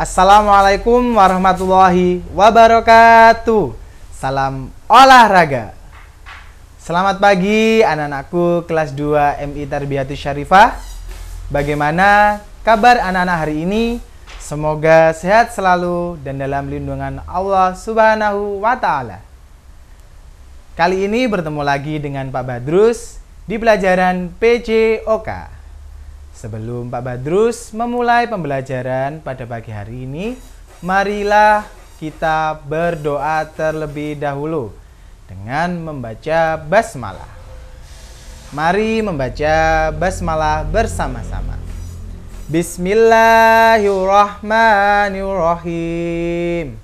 Assalamualaikum warahmatullahi wabarakatuh. Salam olahraga. Selamat pagi anak-anakku kelas 2 MI Tarbiyatus Syarifah. Bagaimana kabar anak-anak hari ini? Semoga sehat selalu dan dalam lindungan Allah Subhanahu wa Ta'ala. Kali ini bertemu lagi dengan Pak Badrus di pelajaran PJOK. Sebelum Pak Badrus memulai pembelajaran pada pagi hari ini, marilah kita berdoa terlebih dahulu dengan membaca basmalah. Mari membaca basmalah bersama-sama. Bismillahirrahmanirrahim.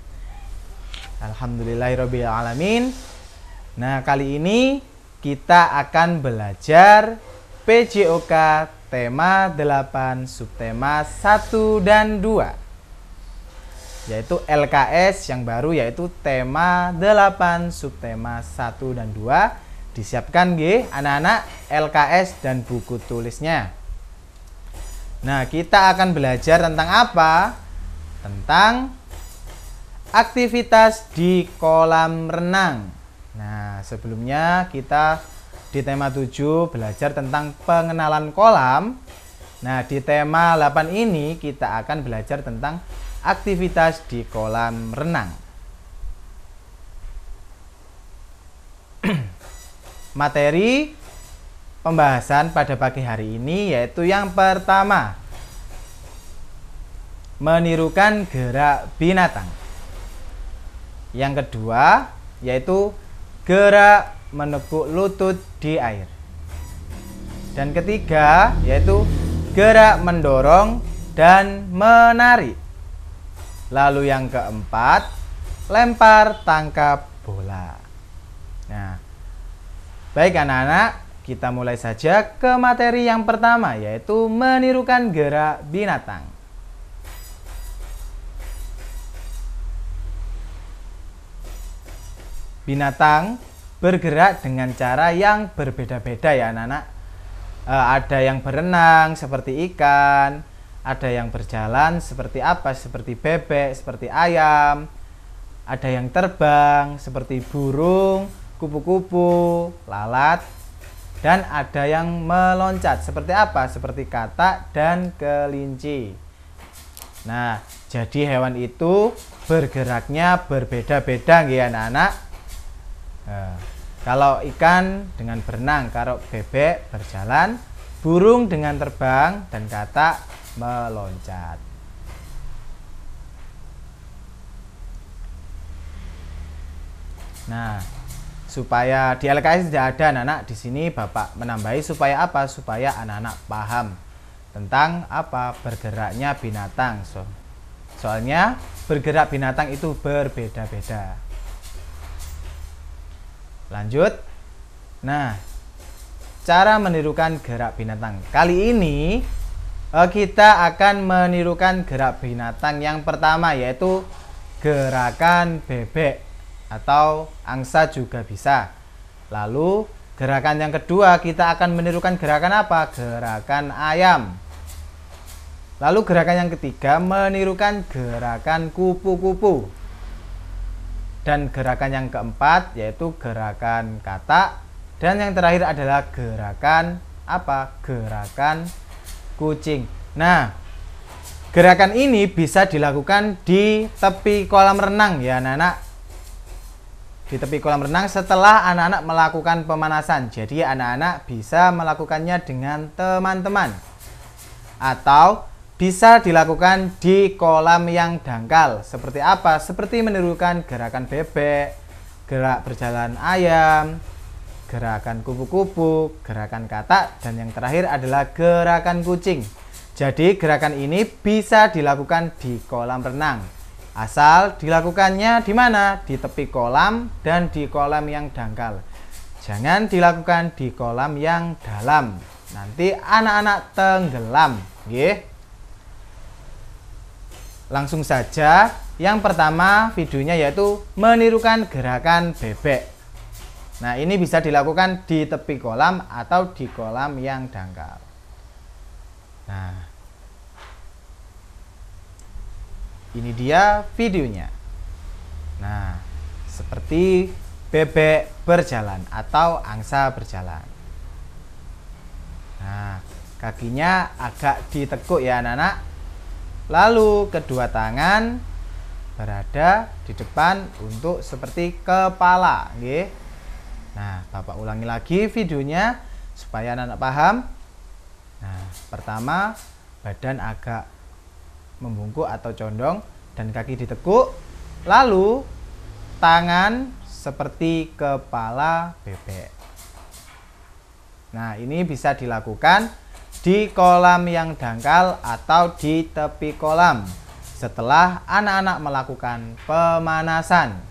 Alhamdulillahirabbil alamin. Nah, kali ini kita akan belajar PJOK tema 8 subtema 1 dan 2, yaitu LKS yang baru, yaitu tema 8 subtema 1 dan 2. Disiapkan nggih anak-anak LKS dan buku tulisnya. Nah, kita akan belajar tentang apa? Tentang aktivitas di kolam renang. Nah, sebelumnya kita di tema 7 belajar tentang pengenalan kolam. Nah, di tema 8 ini kita akan belajar tentang aktivitas di kolam renang. Materi pembahasan pada pagi hari ini yaitu yang pertama, menirukan gerak binatang. Yang kedua yaitu gerak menekuk lutut di air. Dan ketiga yaitu gerak mendorong dan menarik. Lalu yang keempat, lempar tangkap bola. Nah, baik anak-anak, kita mulai saja ke materi yang pertama, yaitu menirukan gerak binatang. Binatang bergerak dengan cara yang berbeda-beda ya anak-anak. Ada yang berenang seperti ikan, ada yang berjalan seperti apa? Seperti bebek, seperti ayam. Ada yang terbang seperti burung, kupu-kupu, lalat. Dan ada yang meloncat seperti apa? Seperti katak dan kelinci. Nah, jadi hewan itu bergeraknya berbeda-beda ya anak-anak. Kalau ikan dengan berenang, kalau bebek berjalan, burung dengan terbang, dan katak meloncat. Nah, supaya di LKS tidak ada anak-anak, di sini Bapak menambahi supaya apa? Supaya anak-anak paham tentang apa bergeraknya binatang. Soalnya bergerak binatang itu berbeda-beda. Lanjut. Nah, cara menirukan gerak binatang. Kali ini kita akan menirukan gerak binatang yang pertama, yaitu gerakan bebek atau angsa juga bisa. Lalu gerakan yang kedua kita akan menirukan gerakan apa? Gerakan ayam. Lalu gerakan yang ketiga menirukan gerakan kupu-kupu. Dan gerakan yang keempat yaitu gerakan katak. Dan yang terakhir adalah gerakan apa? Gerakan kucing. Nah, gerakan ini bisa dilakukan di tepi kolam renang ya anak-anak. Di tepi kolam renang setelah anak-anak melakukan pemanasan. Jadi anak-anak bisa melakukannya dengan teman-teman. Atau bisa dilakukan di kolam yang dangkal. Seperti apa? Seperti menirukan gerakan bebek, gerak berjalan ayam, gerakan kupu-kupu, gerakan katak, dan yang terakhir adalah gerakan kucing. Jadi gerakan ini bisa dilakukan di kolam renang. Asal dilakukannya di mana? Di tepi kolam dan di kolam yang dangkal. Jangan dilakukan di kolam yang dalam. Nanti anak-anak tenggelam, nggih. Langsung saja, yang pertama videonya yaitu menirukan gerakan bebek. Nah, ini bisa dilakukan di tepi kolam atau di kolam yang dangkal. Nah, ini dia videonya. Nah, seperti bebek berjalan atau angsa berjalan. Nah, kakinya agak ditekuk ya anak-anak. Lalu kedua tangan berada di depan untuk seperti kepala, nggih. Nah, Bapak ulangi lagi videonya supaya anak-anak paham. Nah, pertama badan agak membungkuk atau condong dan kaki ditekuk. Lalu tangan seperti kepala bebek. Nah, ini bisa dilakukan di kolam yang dangkal atau di tepi kolam setelah anak-anak melakukan pemanasan.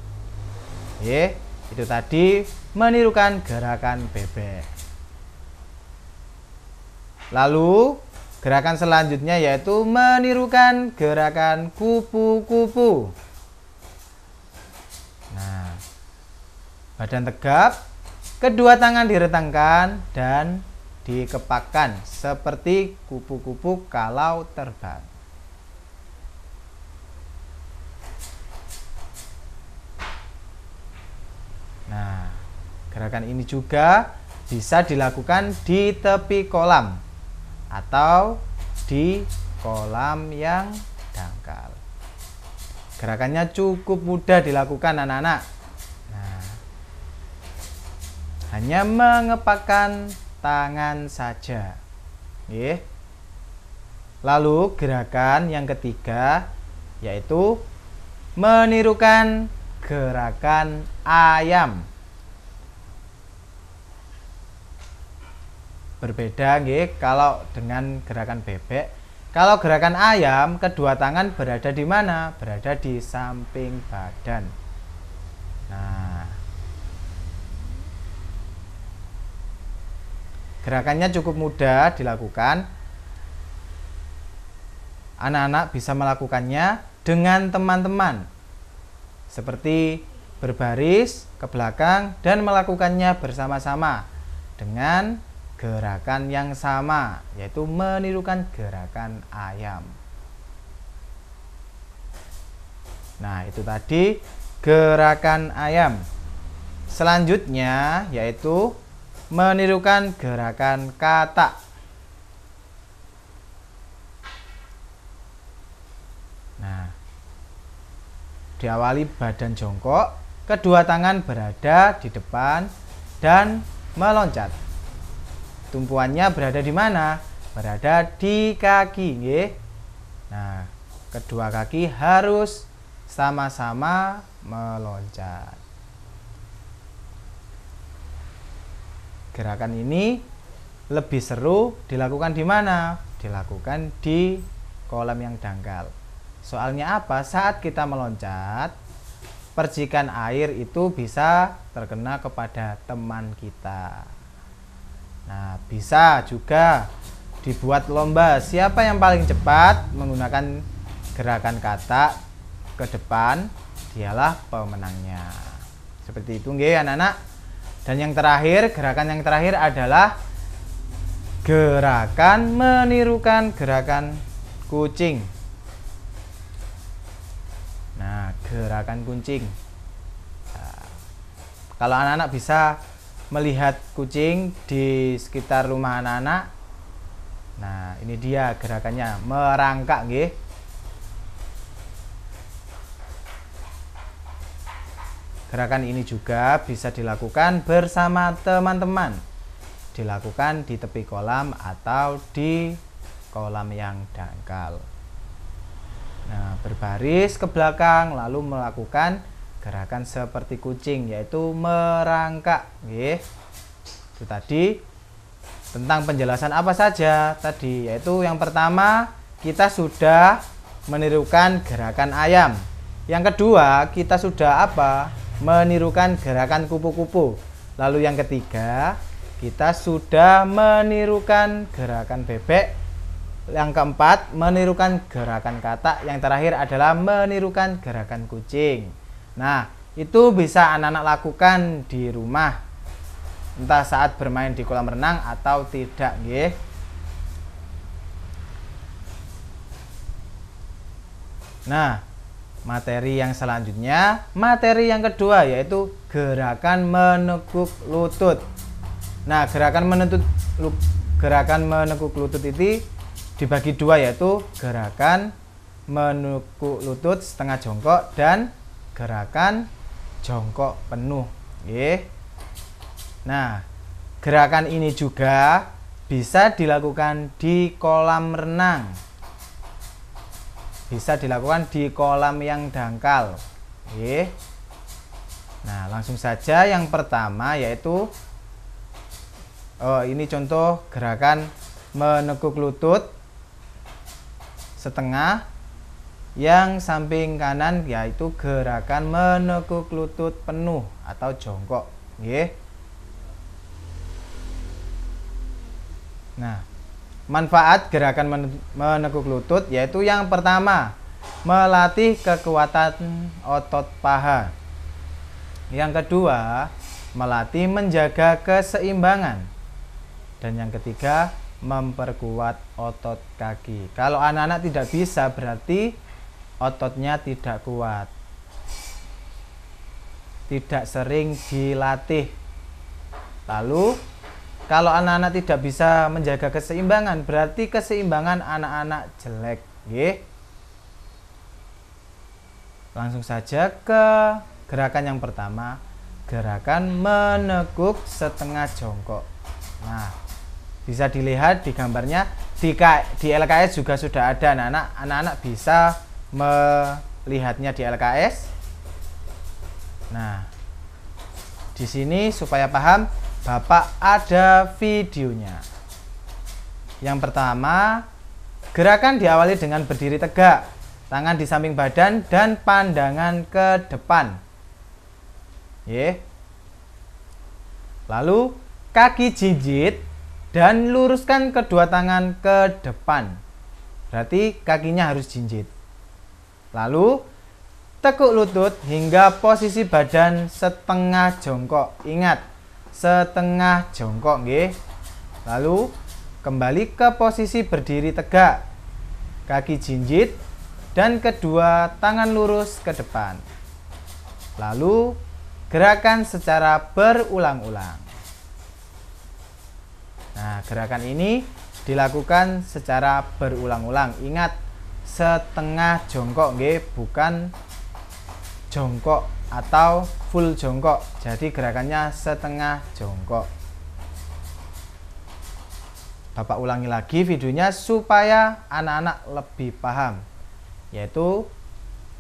Itu tadi menirukan gerakan bebek. Lalu gerakan selanjutnya yaitu menirukan gerakan kupu-kupu. Nah, badan tegap, kedua tangan direntangkan dan dikepakkan seperti kupu-kupu kalau terbang. Nah, gerakan ini juga bisa dilakukan di tepi kolam atau di kolam yang dangkal. Gerakannya cukup mudah dilakukan anak-anak. Nah, hanya mengepakkan tangan saja. Lalu gerakan yang ketiga yaitu menirukan gerakan ayam. Berbeda kalau dengan gerakan bebek. Kalau gerakan ayam, kedua tangan berada di mana? Berada di samping badan. Nah, gerakannya cukup mudah dilakukan. Anak-anak bisa melakukannya dengan teman-teman, seperti berbaris ke belakang dan melakukannya bersama-sama dengan gerakan yang sama, yaitu menirukan gerakan ayam. Nah, itu tadi gerakan ayam. Selanjutnya yaitu menirukan gerakan katak. Nah, diawali badan jongkok, kedua tangan berada di depan dan meloncat. Tumpuannya berada di mana? Berada di kaki, nggih. Nah, kedua kaki harus sama-sama meloncat. Gerakan ini lebih seru dilakukan di mana? Dilakukan di kolam yang dangkal. Soalnya apa? Saat kita meloncat, percikan air itu bisa terkena kepada teman kita. Nah, bisa juga dibuat lomba siapa yang paling cepat menggunakan gerakan katak ke depan, dialah pemenangnya. Seperti itu nggih anak-anak. Dan yang terakhir, gerakan yang terakhir adalah gerakan menirukan gerakan kucing. Nah, gerakan kucing. Nah, kalau anak-anak bisa melihat kucing di sekitar rumah anak-anak. Nah, ini dia gerakannya, merangkak nggih. Gerakan ini juga bisa dilakukan bersama teman-teman. Dilakukan di tepi kolam atau di kolam yang dangkal. Nah, berbaris ke belakang lalu melakukan gerakan seperti kucing, yaitu merangkak. Itu tadi tentang penjelasan apa saja tadi, yaitu yang pertama kita sudah menirukan gerakan ayam. Yang kedua kita sudah apa? Menirukan gerakan kupu-kupu. Lalu yang ketiga kita sudah menirukan gerakan bebek. Yang keempat menirukan gerakan katak. Yang terakhir adalah menirukan gerakan kucing. Nah, itu bisa anak-anak lakukan di rumah, entah saat bermain di kolam renang atau tidak, nggih. Nah, materi yang selanjutnya, materi yang kedua yaitu gerakan menekuk lutut. Nah, gerakan menekuk lutut ini dibagi dua, yaitu gerakan menekuk lutut setengah jongkok dan gerakan jongkok penuh. Nah, gerakan ini juga bisa dilakukan di kolam renang. Bisa dilakukan di kolam yang dangkal. Nah, langsung saja yang pertama yaitu ini contoh gerakan menekuk lutut setengah. Yang samping kanan yaitu gerakan menekuk lutut penuh atau jongkok. Nah, manfaat gerakan menekuk lutut yaitu yang pertama, melatih kekuatan otot paha. Yang kedua, melatih menjaga keseimbangan. Dan yang ketiga, memperkuat otot kaki. Kalau anak-anak tidak bisa berarti ototnya tidak kuat, tidak sering dilatih. Lalu kalau anak-anak tidak bisa menjaga keseimbangan, berarti keseimbangan anak-anak jelek. Langsung saja ke gerakan yang pertama, gerakan menekuk setengah jongkok. Nah, bisa dilihat di gambarnya, di LKS juga sudah ada. Anak-anak bisa melihatnya di LKS. Nah, di sini supaya paham, Bapak ada videonya. Yang pertama, gerakan diawali dengan berdiri tegak, tangan di samping badan dan pandangan ke depan. Lalu kaki jinjit dan luruskan kedua tangan ke depan. Berarti kakinya harus jinjit. Lalu tekuk lutut hingga posisi badan setengah jongkok. Ingat, setengah jongkok. Lalu kembali ke posisi berdiri tegak, kaki jinjit dan kedua tangan lurus ke depan. Lalu gerakan secara berulang-ulang. Nah, gerakan ini dilakukan secara berulang-ulang. Ingat, setengah jongkok, bukan jongkok atau full jongkok. Jadi gerakannya setengah jongkok. Bapak ulangi lagi videonya supaya anak-anak lebih paham. Yaitu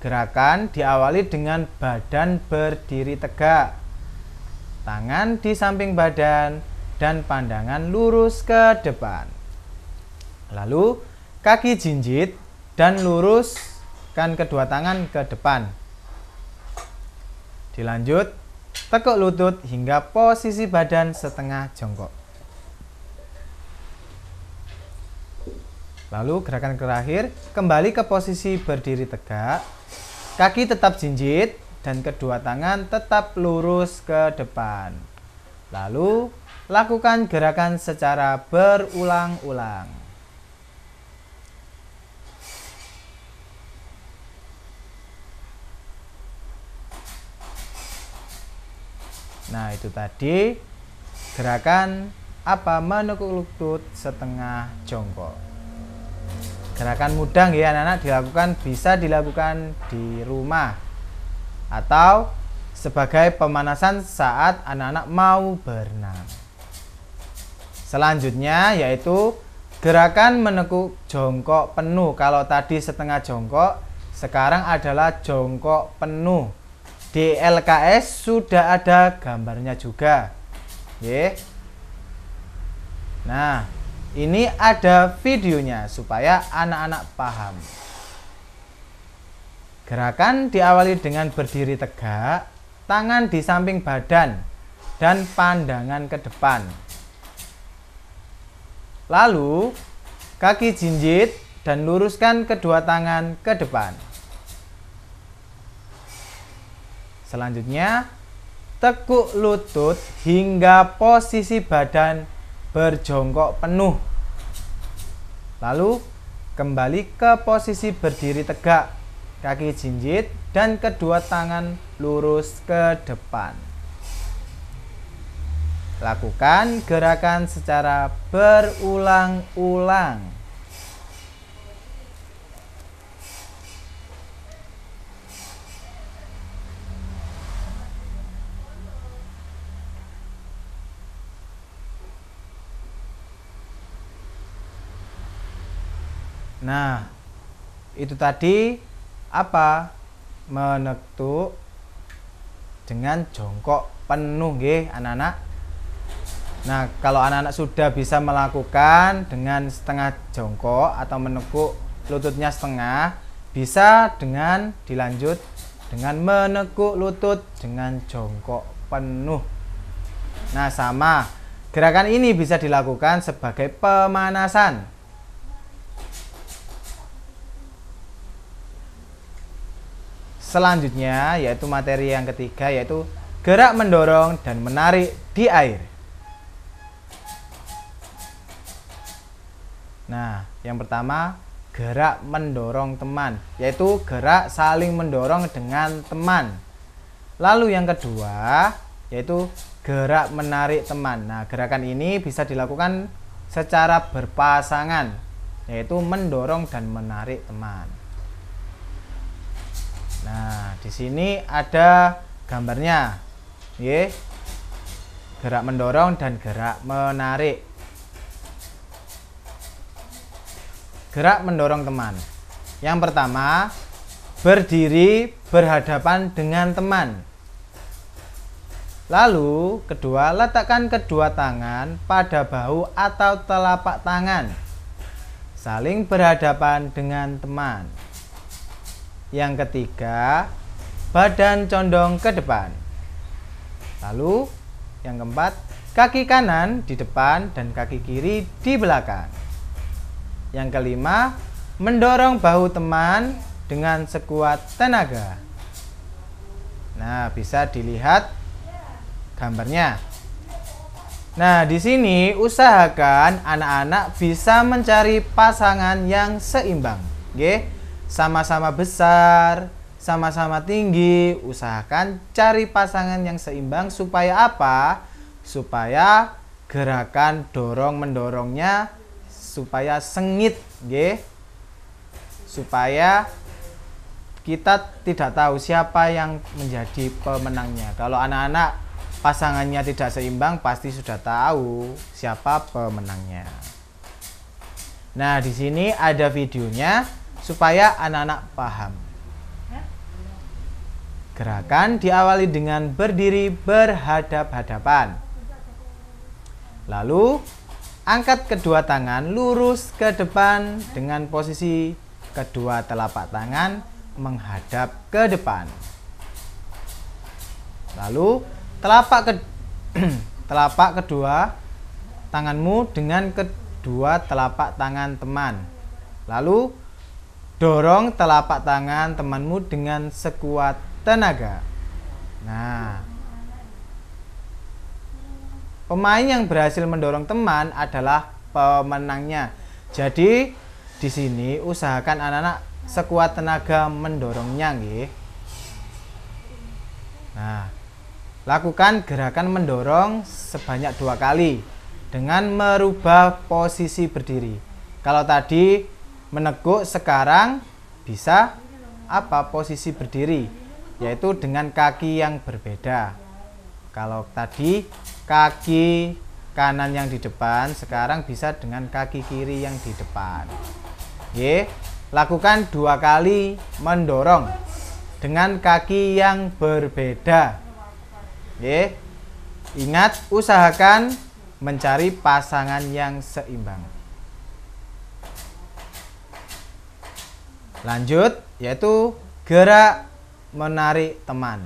gerakan diawali dengan badan berdiri tegak, tangan di samping badan dan pandangan lurus ke depan. Lalu kaki jinjit dan luruskan kedua tangan ke depan. Dilanjut, tekuk lutut hingga posisi badan setengah jongkok. Lalu gerakan terakhir, kembali ke posisi berdiri tegak, kaki tetap jinjit dan kedua tangan tetap lurus ke depan. Lalu lakukan gerakan secara berulang-ulang. Nah, itu tadi gerakan menekuk lutut setengah jongkok. Gerakan mudah ya anak-anak, bisa dilakukan di rumah atau sebagai pemanasan saat anak-anak mau berenang. Selanjutnya yaitu gerakan menekuk jongkok penuh. Kalau tadi setengah jongkok, sekarang adalah jongkok penuh. Di LKS sudah ada gambarnya juga. Nah, ini ada videonya supaya anak-anak paham. Gerakan diawali dengan berdiri tegak, tangan di samping badan dan pandangan ke depan. Lalu kaki jinjit dan luruskan kedua tangan ke depan. Selanjutnya, tekuk lutut hingga posisi badan berjongkok penuh. Lalu kembali ke posisi berdiri tegak, kaki jinjit, dan kedua tangan lurus ke depan. Lakukan gerakan secara berulang-ulang. Nah, itu tadi apa? Menekuk dengan jongkok penuh nggih anak-anak. Nah, kalau anak-anak sudah bisa melakukan dengan setengah jongkok atau menekuk lututnya setengah, bisa dengan dilanjut dengan menekuk lutut dengan jongkok penuh. Nah, sama. Gerakan ini bisa dilakukan sebagai pemanasan. Selanjutnya yaitu materi yang ketiga, yaitu gerak mendorong dan menarik di air. Nah, yang pertama gerak mendorong teman, yaitu gerak saling mendorong dengan teman. Lalu yang kedua yaitu gerak menarik teman. Nah, gerakan ini bisa dilakukan secara berpasangan, yaitu mendorong dan menarik teman. Nah, di sini ada gambarnya, ye. Gerak mendorong dan gerak menarik. Gerak mendorong teman. Yang pertama, berdiri berhadapan dengan teman. Lalu, kedua, letakkan kedua tangan pada bahu atau telapak tangan, saling berhadapan dengan teman. Yang ketiga, badan condong ke depan. Lalu, yang keempat, kaki kanan di depan dan kaki kiri di belakang. Yang kelima, mendorong bahu teman dengan sekuat tenaga. Nah, bisa dilihat gambarnya. Nah, di sini usahakan anak-anak bisa mencari pasangan yang seimbang, nggih. Sama-sama besar, sama-sama tinggi. Usahakan cari pasangan yang seimbang supaya apa? Supaya gerakan dorong mendorongnya supaya sengit, nggih. Supaya kita tidak tahu siapa yang menjadi pemenangnya. Kalau anak-anak pasangannya tidak seimbang, pasti sudah tahu siapa pemenangnya. Nah, di sini ada videonya supaya anak-anak paham. Gerakan diawali dengan berdiri berhadap-hadapan. Lalu, angkat kedua tangan lurus ke depan dengan posisi kedua telapak tangan menghadap ke depan. Lalu, telapak kedua tanganmu dengan kedua telapak tangan teman. Lalu, dorong telapak tangan temanmu dengan sekuat tenaga. Nah, pemain yang berhasil mendorong teman adalah pemenangnya. Jadi, di sini usahakan anak-anak sekuat tenaga mendorongnya, nggih. Nah, lakukan gerakan mendorong sebanyak 2 kali dengan merubah posisi berdiri. Kalau tadi menekuk, sekarang bisa apa? Posisi berdiri, yaitu dengan kaki yang berbeda. Kalau tadi kaki kanan yang di depan, sekarang bisa dengan kaki kiri yang di depan. Oke, lakukan 2 kali mendorong dengan kaki yang berbeda. Oke, ingat, usahakan mencari pasangan yang seimbang. Lanjut, yaitu gerak menarik teman.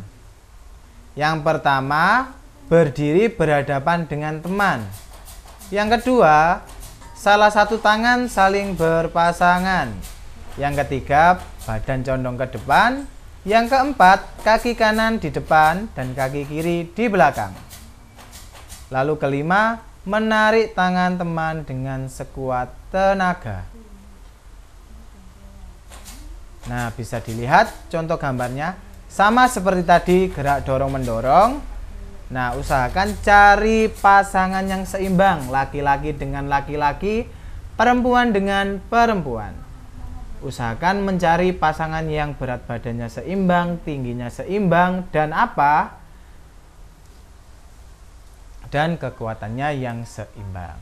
Yang pertama, berdiri berhadapan dengan teman. Yang kedua, salah satu tangan saling berpasangan. Yang ketiga, badan condong ke depan. Yang keempat, kaki kanan di depan dan kaki kiri di belakang. Lalu kelima, menarik tangan teman dengan sekuat tenaga. Nah, bisa dilihat contoh gambarnya sama seperti tadi, gerak dorong-mendorong. Nah, usahakan cari pasangan yang seimbang, laki-laki dengan laki-laki, perempuan dengan perempuan. Usahakan mencari pasangan yang berat badannya seimbang, tingginya seimbang, dan apa? Dan kekuatannya yang seimbang.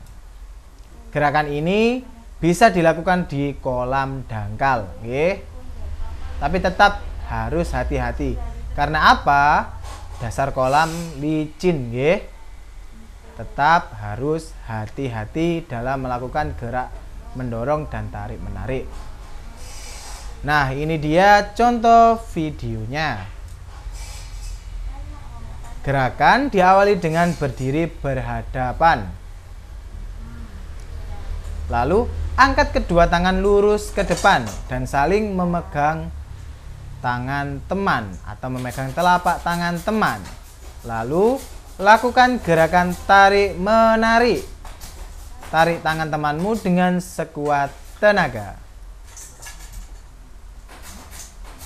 Gerakan ini bisa dilakukan di kolam dangkal, nggih. Tapi tetap harus hati-hati. Karena apa? Dasar kolam licin, nggih. Tetap harus hati-hati dalam melakukan gerak mendorong dan tarik menarik. Nah, ini dia contoh videonya. Gerakan diawali dengan berdiri berhadapan. Lalu angkat kedua tangan lurus ke depan dan saling memegang tangan teman atau memegang telapak tangan teman. Lalu lakukan gerakan tarik menarik. Tarik tangan temanmu dengan sekuat tenaga.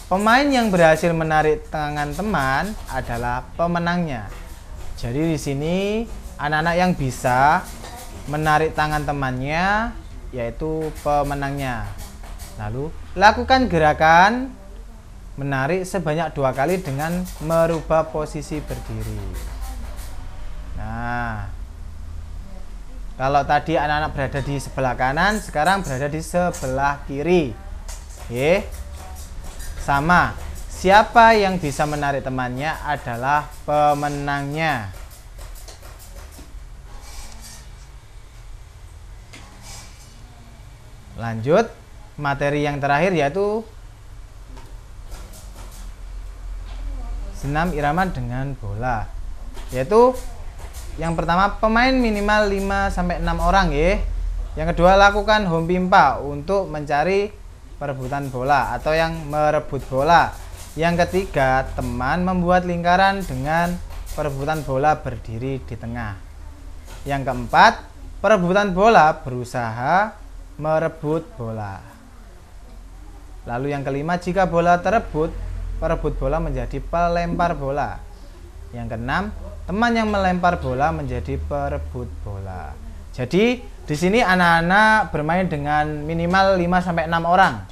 Pemain yang berhasil menarik tangan teman adalah pemenangnya. Jadi di sini anak-anak yang bisa menarik tangan temannya yaitu pemenangnya. Lalu lakukan gerakan menarik sebanyak 2 kali dengan merubah posisi berdiri. Nah, kalau tadi anak-anak berada di sebelah kanan, sekarang berada di sebelah kiri. Oke. Sama, siapa yang bisa menarik temannya adalah pemenangnya. Lanjut, materi yang terakhir yaitu senam irama dengan bola. Yaitu yang pertama, pemain minimal 5-6 orang ya. Yang kedua, lakukan home pimpa untuk mencari perebutan bola atau yang merebut bola. Yang ketiga, teman membuat lingkaran dengan perebutan bola berdiri di tengah. Yang keempat, perebutan bola berusaha merebut bola. Lalu yang kelima, jika bola terebut, perebut bola menjadi pelempar bola. Yang keenam, teman yang melempar bola menjadi perebut bola. Jadi di sini anak-anak bermain dengan minimal 5-6 orang.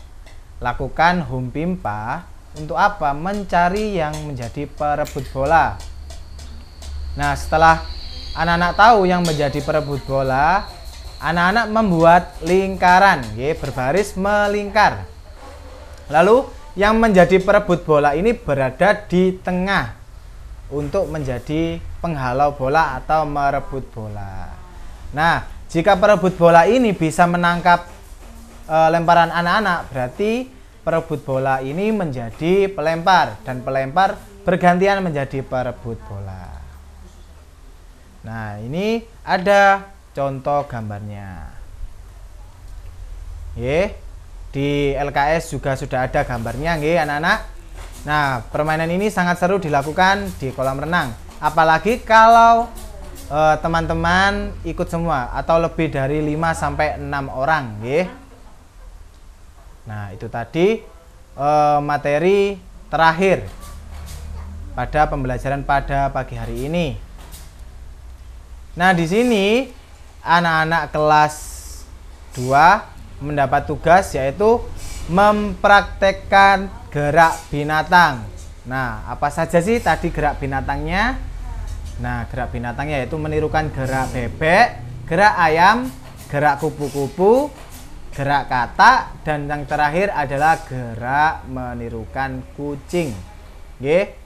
Lakukan home pimpa untuk apa? Mencari yang menjadi perebut bola. Nah, setelah anak-anak tahu yang menjadi perebut bola, anak-anak membuat lingkaran, ya, berbaris melingkar. Lalu yang menjadi perebut bola ini berada di tengah untuk menjadi penghalau bola atau merebut bola. Nah, jika perebut bola ini bisa menangkap lemparan anak-anak, berarti perebut bola ini menjadi pelempar dan pelempar bergantian menjadi perebut bola. Nah, ini ada contoh gambarnya. Di LKS juga sudah ada gambarnya, nggih anak-anak. Nah, permainan ini sangat seru dilakukan di kolam renang. Apalagi kalau teman-teman ikut semua atau lebih dari 5-6 orang, nggih. Nah, itu tadi materi terakhir pada pembelajaran pada pagi hari ini. Nah, di sini anak-anak kelas 2 mendapat tugas yaitu mempraktekkan gerak binatang. Nah, apa saja sih tadi gerak binatangnya? Nah, gerak binatangnya yaitu menirukan gerak bebek, gerak ayam, gerak kupu-kupu, gerak katak, dan yang terakhir adalah gerak menirukan kucing. Oke.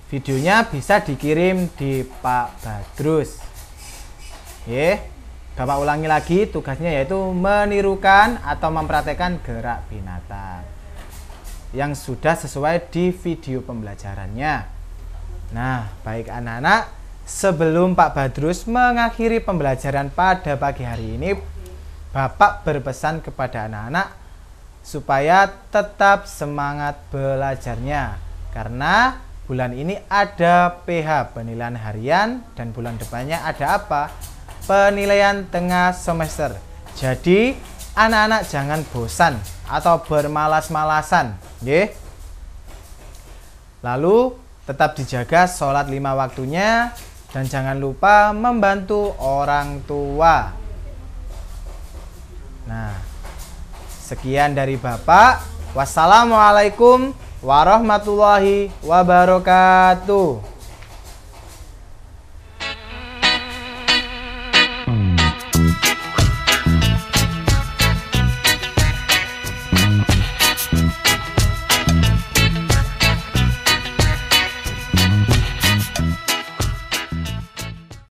Videonya bisa dikirim di Pak Badrus. Oke. Bapak ulangi lagi, tugasnya yaitu menirukan atau mempraktekkan gerak binatang yang sudah sesuai di video pembelajarannya. Nah, baik anak-anak, sebelum Pak Badrus mengakhiri pembelajaran pada pagi hari ini, Bapak berpesan kepada anak-anak supaya tetap semangat belajarnya, karena bulan ini ada PH, penilaian harian, dan bulan depannya ada apa? Penilaian tengah semester. Jadi anak-anak jangan bosan atau bermalas-malasan, nggih. Lalu tetap dijaga sholat 5 waktunya dan jangan lupa membantu orang tua. Nah, sekian dari Bapak. Wassalamualaikum warahmatullahi wabarakatuh.